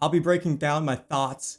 I'll be breaking down my thoughts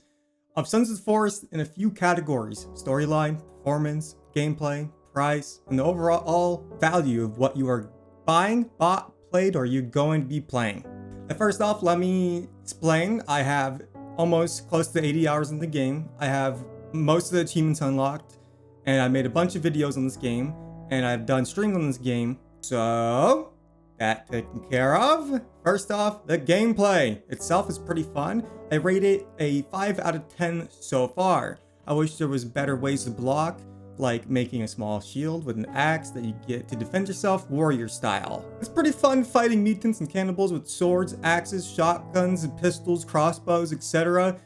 of Sons of the Forest in a few categories: storyline, performance, gameplay, price, and the overall value of what you are buying, bought, played, or you're going to be playing. And first off, let me explain. I have almost close to 80 hours in the game. I have most of the achievements unlocked, and I made a bunch of videos on this game, and I've done streams on this game. So, that taken care of. First off, the gameplay itself is pretty fun. I rate it a 5 out of 10 so far. I wish there was better ways to block, like making a small shield with an axe that you get to defend yourself warrior style. It's pretty fun fighting mutants and cannibals with swords, axes, shotguns, and pistols, crossbows, etc.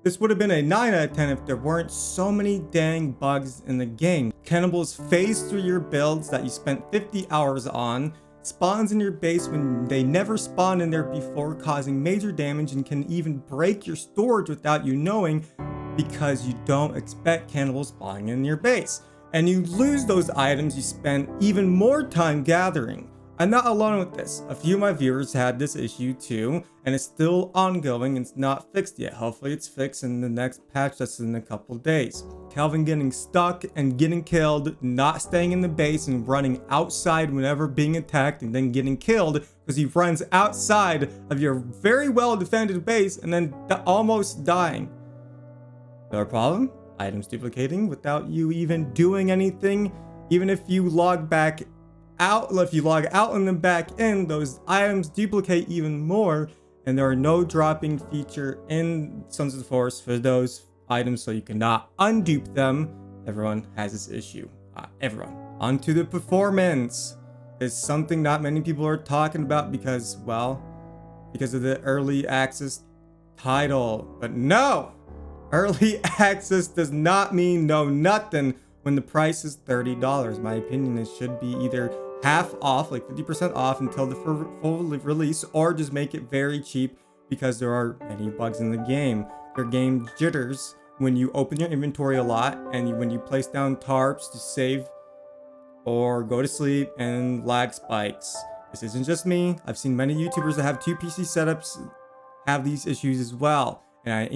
This would have been a 9 out of 10 if there weren't so many dang bugs in the game. Cannibals phase through your builds that you spent 50 hours on, spawns in your base when they never spawned in there before, causing major damage, and can even break your storage without you knowing because you don't expect cannibals spawning in your base. And you lose those items you spent even more time gathering. I'm not alone with this. A few of my viewers had this issue too, and it's still ongoing and it's not fixed yet. Hopefully it's fixed in the next patch that's in a couple days. Calvin getting stuck and getting killed, not staying in the base and running outside whenever being attacked, and then getting killed because he runs outside of your very well defended base and then almost dying. No problem. Items duplicating without you even doing anything. Even if you log back out, if you log out and then back in, those items duplicate even more, and there are no dropping feature in Sons of the Forest for those items, so you cannot undupe them. Everyone has this issue. Everyone. Onto the performance. It's something not many people are talking about because of the early access title. But no! Early access does not mean no nothing when the price is $30. My opinion, it should be either half off, like 50% off until the full release, or just make it very cheap because there are many bugs in the game. Your game jitters when you open your inventory a lot, and when you place down tarps to save or go to sleep, and lag spikes. This isn't just me. I've seen many YouTubers that have 2 PC setups have these issues as well. And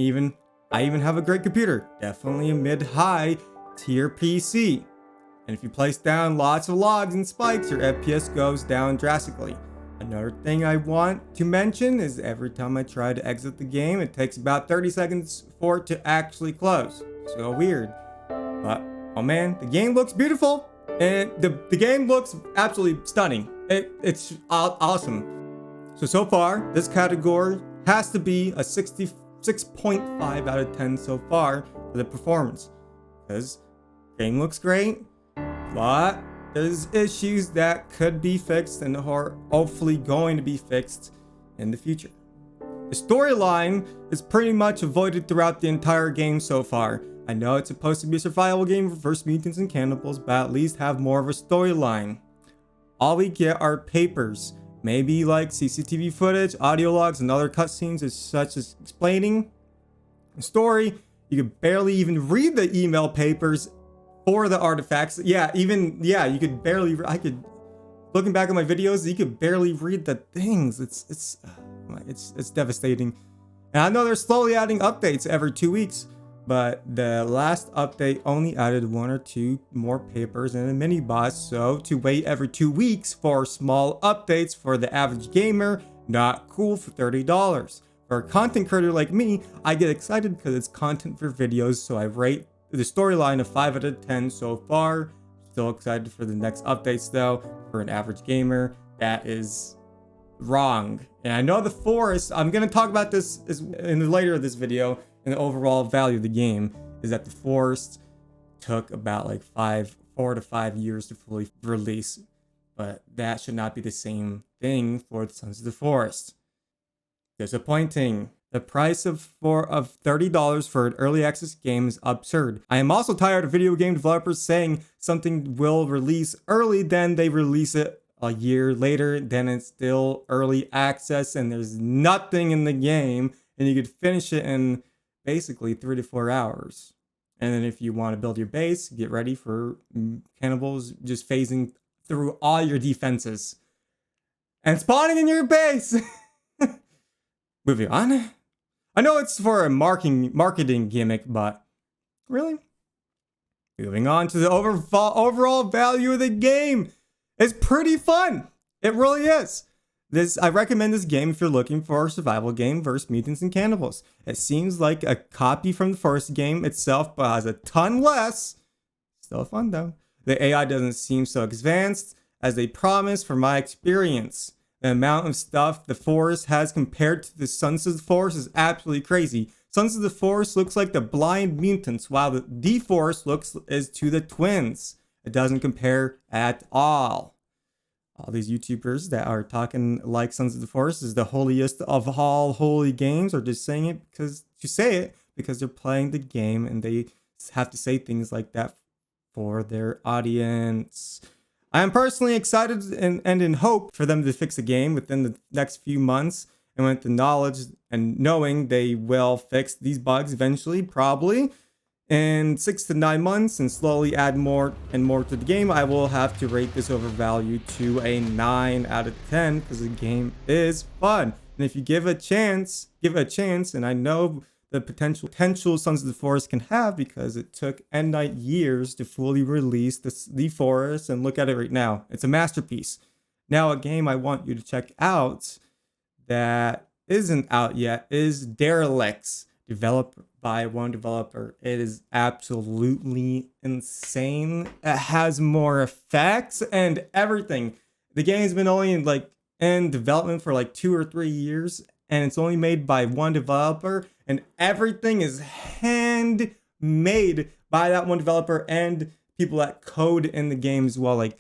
I even have a great computer, definitely a mid-high tier PC. And if you place down lots of logs and spikes, your FPS goes down drastically. Another thing I want to mention is every time I try to exit the game, it takes about 30 seconds for it to actually close. So weird. But, oh man, the game looks beautiful. And the game looks absolutely stunning. It's awesome. So far, this category has to be a 6.5 out of 10 so far for the performance. Because game looks great, but there's issues that could be fixed and are hopefully going to be fixed in the future. The storyline is pretty much avoided throughout the entire game so far. I know it's supposed to be a survival game versus mutants and cannibals, but at least have more of a storyline. All we get are papers, maybe like CCTV footage, audio logs, and other cutscenes such as explaining the story. You could barely even read the email papers for the artifacts. You could barely. Looking back at my videos, you could barely read the things. It's devastating. And I know they're slowly adding updates every 2 weeks, but the last update only added 1 or 2 more papers and a mini boss. So to wait every 2 weeks for small updates for the average gamer, not cool for $30. For a content creator like me, I get excited because it's content for videos, so I rate the storyline of 5 out of 10 so far. Still excited for the next updates though. For an average gamer, that is wrong. And I know the forest, I'm going to talk about this in later of this video, and the overall value of the game is that the forest took about like 4 to 5 years to fully release. But that should not be the same thing for the Sons of the Forest. Disappointing. The price of $30 for an early access game is absurd. I am also tired of video game developers saying something will release early, then they release it a year later, then it's still early access and there's nothing in the game, and you could finish it in basically 3 to 4 hours. And then if you want to build your base, get ready for cannibals just phasing through all your defenses and spawning in your base. Moving on. I know it's for a marketing gimmick, but really? Moving on to the overall value of the game. It's pretty fun. It really is. I recommend this game if you're looking for a survival game versus mutants and cannibals. It seems like a copy from the first game itself, but has a ton less. Still fun though. The AI doesn't seem so advanced as they promised from my experience. The amount of stuff the forest has compared to the Sons of the Forest is absolutely crazy. Sons of the Forest looks like the blind mutants, while the Forest is to the twins. It doesn't compare at all. All these YouTubers that are talking like Sons of the Forest is the holiest of all holy games, are just saying it because they're playing the game and they have to say things like that for their audience. I am personally excited and in hope for them to fix the game within the next few months, and with the knowledge and knowing they will fix these bugs eventually, probably in 6 to 9 months, and slowly add more and more to the game. I will have to rate this overvalue to a 9 out of 10 because the game is fun. And if you give it a chance, and I know the potential Sons of the Forest can have, because it took End Night years to fully release the Forest, and look at it right now. It's a masterpiece. Now, a game I want you to check out that isn't out yet is Derelicts, developed by one developer. It is absolutely insane. It has more effects and everything. The game's been only in development for like 2 or 3 years, and it's only made by one developer, and everything is handmade by that one developer and people that code in the game as well, like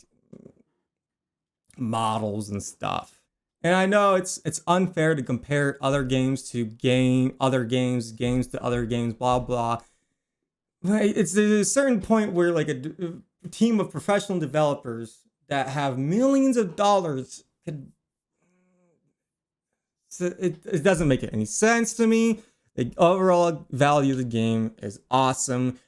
models and stuff. And I know it's unfair to compare other games to games to other games, blah blah. It's a certain point where like a team of professional developers that have millions of dollars could. So it doesn't make any sense to me. The overall value of the game is awesome.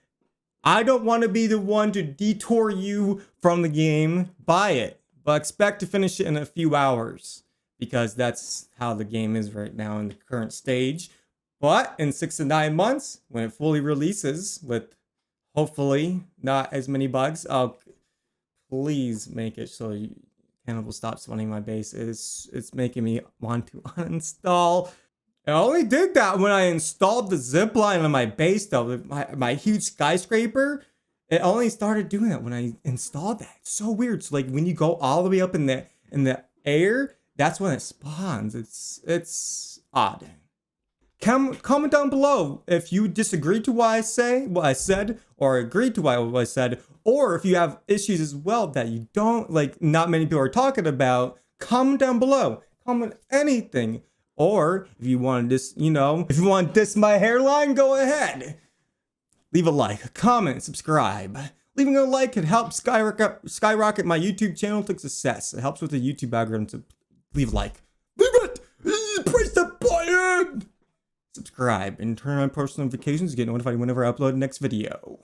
I don't want to be the one to detour you from the game. Buy it, but expect to finish it in a few hours, because that's how the game is right now in the current stage. But in 6 to 9 months, when it fully releases with hopefully not as many bugs, please make it so Cannibal stops spawning my base. It's making me want to uninstall. I only did that when I installed the zipline on my base though. My huge skyscraper, it only started doing that when I installed that. It's so weird. So like when you go all the way up in the air, that's when it spawns. It's odd. Comment down below if you disagree to what I said, or agree to what I said, or if you have issues as well that you don't like, not many people are talking about. Comment down below. Comment anything. Or if you want to if you want to diss my hairline, go ahead. Leave a like, a comment, subscribe. Leaving a like can help skyrocket my YouTube channel to success. It helps with the YouTube algorithm to leave a like. Leave it! Press the button! Subscribe and turn on post notifications to get notified whenever I upload the next video.